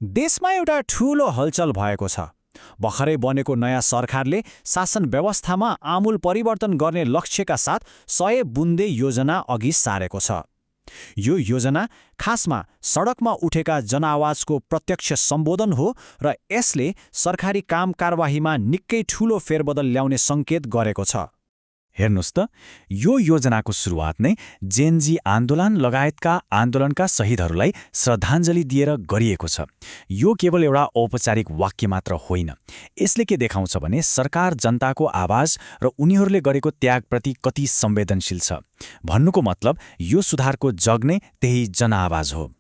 देशमा एउटा ठूलो हलचल भएको छ। भर्खरै बनेको नयाँ सरकारले शासन व्यवस्थामा आमूल परिवर्तन गर्ने लक्ष्यका साथ 100 बुन्दे योजना अघि सारेको छ। यो योजना खासमा सडकमा उठेका जनआवाजको प्रत्यक्ष सम्बोधन हो र यसले सरकारी काम कारबाहीमा निकै ठूलो फेरबदल ल्याउने सङ्केत गरेको छ। हेर्नुस् त, यो योजनाको सुरुवात नै जेनजी आन्दोलन लगायतका आन्दोलनका शहीदहरूलाई श्रद्धाञ्जली दिएर गरिएको छ। यो केवल एउटा औपचारिक वाक्य मात्र होइन। यसले के देखाउँछ भने सरकार जनताको आवाज र उनीहरूले गरेको त्यागप्रति कति संवेदनशील छ। भन्नुको मतलब यो सुधारको जग नै त्यही जनआवाज हो।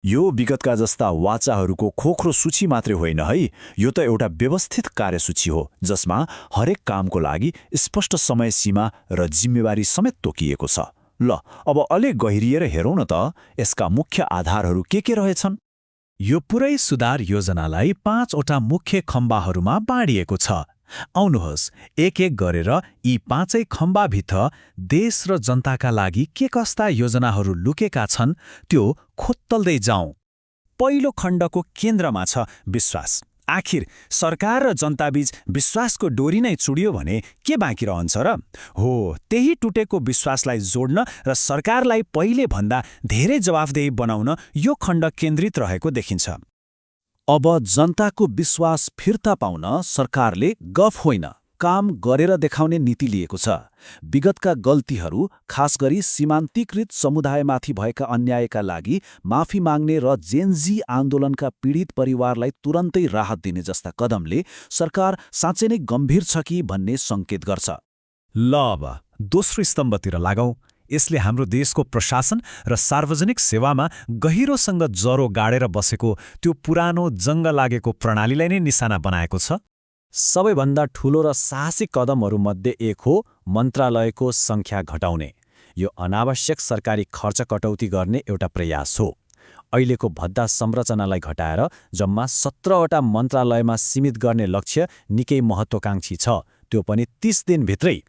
यो विगतका जस्ता वाचाहरूको खोक्रो सूची मात्रै होइन है, यो त एउटा व्यवस्थित कार्यसूची हो जसमा हरेक कामको लागि स्पष्ट समय सीमा र जिम्मेवारी समेत तोकिएको छ। ल, अब अलि गहिरिएर हेरौँ न त यसका मुख्य आधारहरू के रहेछन्। यो पुरै सुधार योजनालाई 5वटा मुख्य खम्बाहरूमा बाँडिएको छ। आउनुहोस्, एक एक गरेर यी 5 खम्बाभित्र देश र जनताका लागि के कस्ता योजनाहरू लुकेका छन् त्यो खोत्तल्दै जाउँ। पहिलो खण्डको केन्द्रमा छ विश्वास। आखिर सरकार र जनताबीच विश्वासको डोरी नै चुडियो भने के बाँकी रहन्छ र? हो, त्यही टुटेको विश्वासलाई जोड्न र सरकारलाई पहिले भन्दा धेरै जवाफदेही बनाउन यो खण्ड केन्द्रित रहेको देखिन्छ। अब जनताको विश्वास फिर्ता पाउन सरकारले गफ होइन, काम गरेर देखाउने नीति लिएको छ। विगतका गल्तीहरू, खास गरी सीमान्तीकृत समुदायमाथि भएका अन्यायका लागि माफी माग्ने र जेनजी आन्दोलनका पीडित परिवारलाई तुरन्तै राहत दिने जस्ता कदमले सरकार साँच्चै नै गम्भीर छ कि भन्ने सङ्केत गर्छ। ल, अब दोस्रो स्तम्भतिर लागौँ। यसले हाम्रो देशको प्रशासन र सार्वजनिक सेवामा गहिरोसँग जरो गाडेर बसेको त्यो पुरानो जङ्ग लागेको प्रणालीलाई नै निशाना बनाएको छ। सबैभन्दा ठूलो र साहसिक कदमहरूमध्ये एक हो मन्त्रालयको सङ्ख्या घटाउने। यो अनावश्यक सरकारी खर्च कटौती गर्ने एउटा प्रयास हो। अहिलेको भद्दा संरचनालाई घटाएर जम्मा 17वटा मन्त्रालयमा सीमित गर्ने लक्ष्य निकै महत्त्वकाङ्क्षी छ, त्यो पनि 30 दिनभित्रै।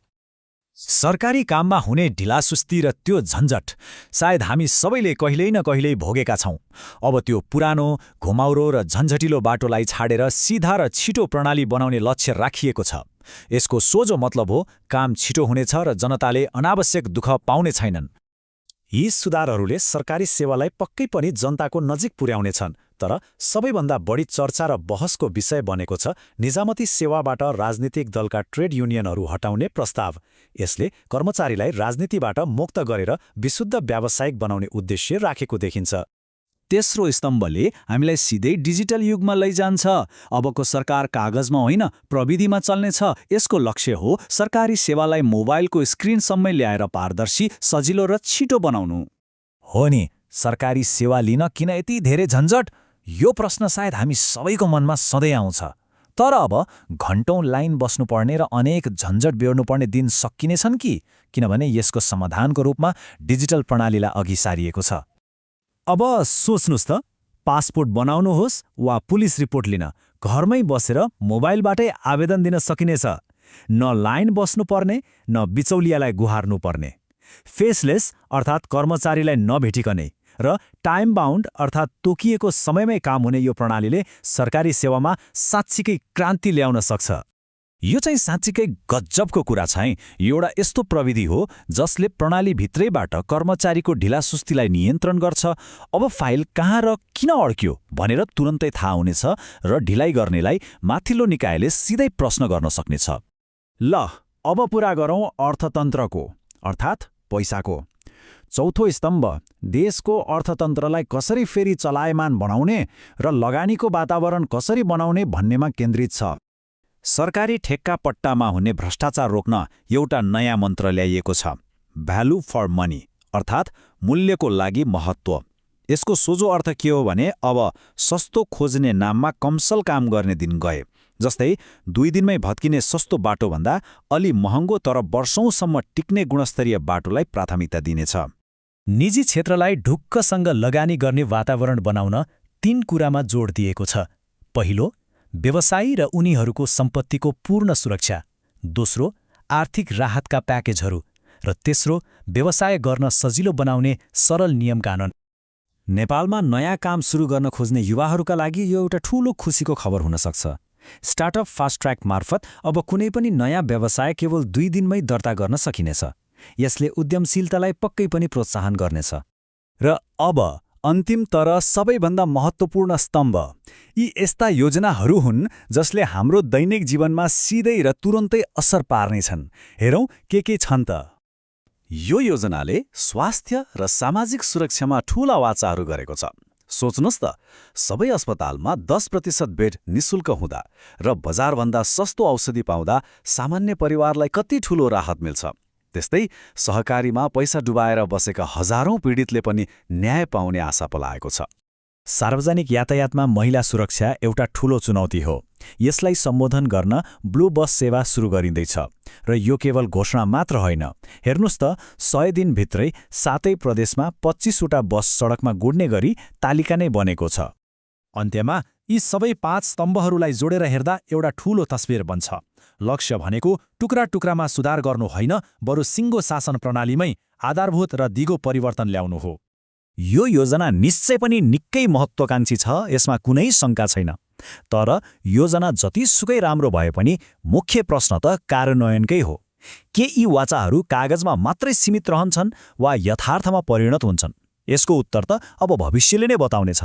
सरकारी काममा हुने ढिलासुस्ती र त्यो झन्झट सायद हामी सबैले कहिल्यै न कहिल्यै भोगेका छौँ। अब त्यो पुरानो, घुमाउरो र झन्झटिलो बाटोलाई छाडेर सिधा र छिटो प्रणाली बनाउने लक्ष्य राखिएको छ। यसको सोझो मतलब हो काम छिटो हुनेछ र जनताले अनावश्यक दुःख पाउने छैनन्। यी सुधारहरूले सरकारी सेवालाई पक्कै पनि जनताको नजिक पुर्याउनेछन्। तर सबैभन्दा बढी चर्चा र बहसको विषय बनेको छ निजामती सेवाबाट राजनीतिक दलका ट्रेड युनियनहरू हटाउने प्रस्ताव। यसले कर्मचारीलाई राजनीतिबाट मुक्त गरेर विशुद्ध व्यावसायिक बनाउने उद्देश्य राखेको देखिन्छ। तेस्रो स्तम्भले हामीलाई सिधै डिजिटल युगमा लैजान्छ। अबको सरकार कागजमा होइन, प्रविधिमा चल्नेछ। यसको लक्ष्य हो सरकारी सेवालाई मोबाइलको स्क्रिनसम्मै ल्याएर पारदर्शी, सजिलो र छिटो बनाउनु। हो नि, सरकारी सेवा लिन किन यति धेरै झन्झट? यो प्रश्न सायद हामी सबैको मनमा सधैँ आउँछ। तर अब घन्टौँ लाइन बस्नुपर्ने र अनेक झन्झट बेहोर्नुपर्ने दिन सकिनेछन् कि? किनभने यसको समाधानको रूपमा डिजिटल प्रणालीलाई अघि सारिएको छ। अब सोच्नुस् त, पासपोर्ट बनाउनुहोस् वा पुलिस रिपोर्ट लिन घरमै बसेर मोबाइलबाटै आवेदन दिन सकिनेछ। न लाइन बस्नुपर्ने, न बिचौलियालाई गुहार्नुपर्ने। फेसलेस अर्थात् कर्मचारीलाई नभेटिकनै र टाइम बाउन्ड अर्थात् तोकिएको समयमै काम हुने यो प्रणालीले सरकारी सेवामा साँच्चीकै क्रान्ति ल्याउन सक्छ। यो चाहिँ साँच्चीकै गजबको कुरा छ। यो एउटा यस्तो प्रविधि हो जसले प्रणालीभित्रैबाट कर्मचारीको ढिलासुस्तीलाई नियन्त्रण गर्छ। अब फाइल कहाँ र किन अड्क्यो भनेर तुरन्तै थाहा हुनेछ र ढिलाइ गर्नेलाई माथिल्लो निकायले सिधै प्रश्न गर्न सक्नेछ। ल, अब पुरा गरौँ अर्थतन्त्रको, अर्थात् पैसाको। चौथो स्तम्भ देशको अर्थतन्त्रलाई कसरी फेरि चलायमान बनाउने र लगानीको वातावरण कसरी बनाउने भन्नेमा केन्द्रित छ। सरकारी ठेक्का पट्टामा हुने भ्रष्टाचार रोक्न एउटा नयाँ मन्त्र ल्याइएको छ, भ्यालु फर मनी अर्थात् मूल्यको लागि महत्त्व। यसको सोझो अर्थ के हो भने अब सस्तो खोज्ने नाममा कमसल काम गर्ने दिन गए। जस्तै 2 दिनमै भत्किने सस्तो बाटोभन्दा अलि महँगो तर वर्षौंसम्म टिक्ने गुणस्तरीय बाटोलाई प्राथमिकता दिनेछ। निजी क्षेत्रलाई ढुक्कसँग लगानी गर्ने वातावरण बनाउन 3 कुरामा जोड दिएको छ। पहिलो, व्यवसायी र उनीहरूको सम्पत्तिको पूर्ण सुरक्षा। दोस्रो, आर्थिक राहतका प्याकेजहरू। र तेस्रो, व्यवसाय गर्न सजिलो बनाउने सरल नियम कानुन। नेपालमा नयाँ काम सुरु गर्न खोज्ने युवाहरूका लागि यो एउटा ठूलो खुसीको खबर हुन सक्छ। स्टार्टअप फास्ट ट्र्याक मार्फत अब कुनै पनि नयाँ व्यवसाय केवल 2 दिनमै दर्ता गर्न सकिनेछ। यसले उद्यमशीलतालाई पक्कै पनि प्रोत्साहन गर्नेछ। र अब अन्तिम तर सबैभन्दा महत्त्वपूर्ण स्तम्भ, यी यस्ता योजनाहरू हुन् जसले हाम्रो दैनिक जीवनमा सिधै र तुरन्तै असर पार्नेछन्। हेरौँ के छन् त। यो योजनाले स्वास्थ्य र सामाजिक सुरक्षामा ठूला वाचाहरू गरेको छ। सोच्नुहोस् त, सबै अस्पतालमा 10% बेड निशुल्क हुँदा र बजारभन्दा सस्तो औषधि पाउँदा सामान्य परिवारलाई कति ठूलो राहत मिल्छ। त्यस्तै सहकारीमा पैसा डुबाएर बसेका हजारौं पीडितले पनि न्याय पाउने आशा पलाएको छ। सार्वजनिक यातायातमा महिला सुरक्षा एउटा ठूलो चुनौती हो। यसलाई सम्बोधन गर्न ब्लू बस सेवा सुरु गरिँदैछ र यो केवल घोषणा मात्र होइन। हेर्नुस् त, 100 दिनभित्रै 7 प्रदेशमा 25 वटा बस सडकमा गुड्ने गरी तालिका नै बनेको छ। अन्त्यमा यी सबै 5 स्तम्भहरूलाई जोडेर हेर्दा एउटा ठूलो तस्बिर बन्छ। लक्ष्य भनेको टुक्रा-टुक्रामा सुधार गर्नु होइन, बरु सिङ्गो शासन प्रणालीमै आधारभूत र दिगो परिवर्तन ल्याउनु हो। यो योजना निश्चय पनि निकै महत्त्वाकांक्षी छ, यसमा कुनै शङ्का छैन। तर योजना जतिसुकै राम्रो भए पनि मुख्य प्रश्न त कार्यान्वयनकै हो। के यी वाचाहरू कागजमा मात्रै सीमित रहन्छन् वा यथार्थमा परिणत हुन्छन्? यसको उत्तर त अब भविष्यले नै बताउनेछ।